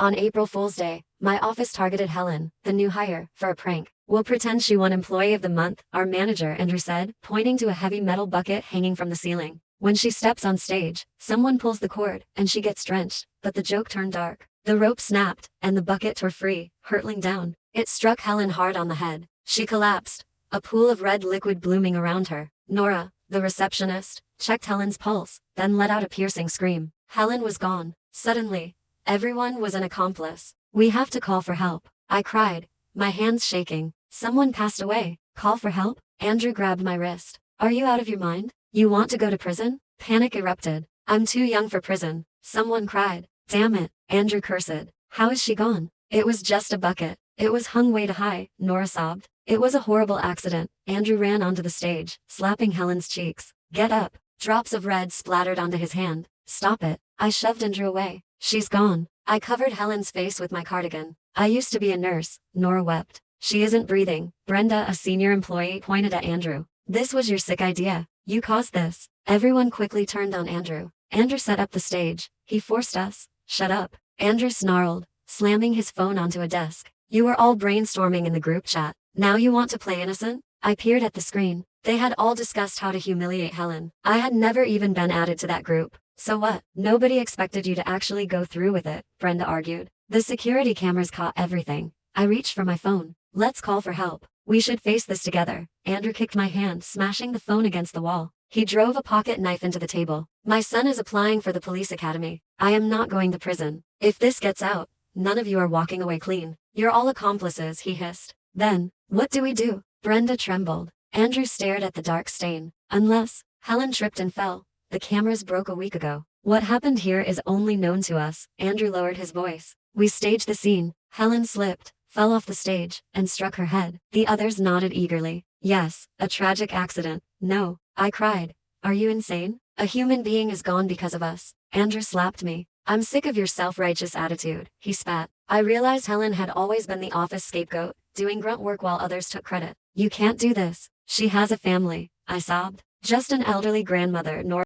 On April Fool's Day, my office targeted Helen, the new hire, for a prank. We'll pretend she won Employee of the Month, our manager, Andrew said, pointing to a heavy metal bucket hanging from the ceiling. When she steps on stage, someone pulls the cord, and she gets drenched, but the joke turned dark. The rope snapped, and the bucket tore free, hurtling down. It struck Helen hard on the head. She collapsed, a pool of red liquid blooming around her. Nora, the receptionist, checked Helen's pulse, then let out a piercing scream. Helen was gone. Suddenly, everyone was an accomplice. We have to call for help, I cried, my hands shaking. Someone passed away. Call for help? Andrew grabbed my wrist. Are you out of your mind? You want to go to prison? Panic erupted. I'm too young for prison, someone cried. Damn it, Andrew cursed. How is she gone? It was just a bucket. It was hung way too high, Nora sobbed. It was a horrible accident. Andrew ran onto the stage, slapping Helen's cheeks. Get up. Drops of red splattered onto his hand. Stop it. I shoved Andrew away. She's gone. I covered Helen's face with my cardigan. I used to be a nurse, Nora wept. She isn't breathing. Brenda, a senior employee, pointed at Andrew. This was your sick idea. You caused this. Everyone quickly turned on Andrew. Andrew set up the stage. He forced us. Shut up. Andrew snarled, slamming his phone onto a desk. You were all brainstorming in the group chat. Now you want to play innocent? I peered at the screen. They had all discussed how to humiliate Helen. I had never even been added to that group. So what? Nobody expected you to actually go through with it, Brenda argued. The security cameras caught everything. I reached for my phone. Let's call for help. We should face this together. Andrew kicked my hand, smashing the phone against the wall. He drove a pocket knife into the table. My son is applying for the police academy. I am not going to prison. If this gets out, none of you are walking away clean. You're all accomplices, he hissed. Then, what do we do? Brenda trembled. Andrew stared at the dark stain. Unless, Helen tripped and fell. The cameras broke a week ago. What happened here is only known to us. Andrew lowered his voice. We staged the scene. Helen slipped, fell off the stage, and struck her head. The others nodded eagerly. Yes, a tragic accident. No, I cried. Are you insane? A human being is gone because of us. Andrew slapped me. I'm sick of your self-righteous attitude, he spat. I realized Helen had always been the office scapegoat, doing grunt work while others took credit. You can't do this. She has a family, I sobbed. Just an elderly grandmother, nor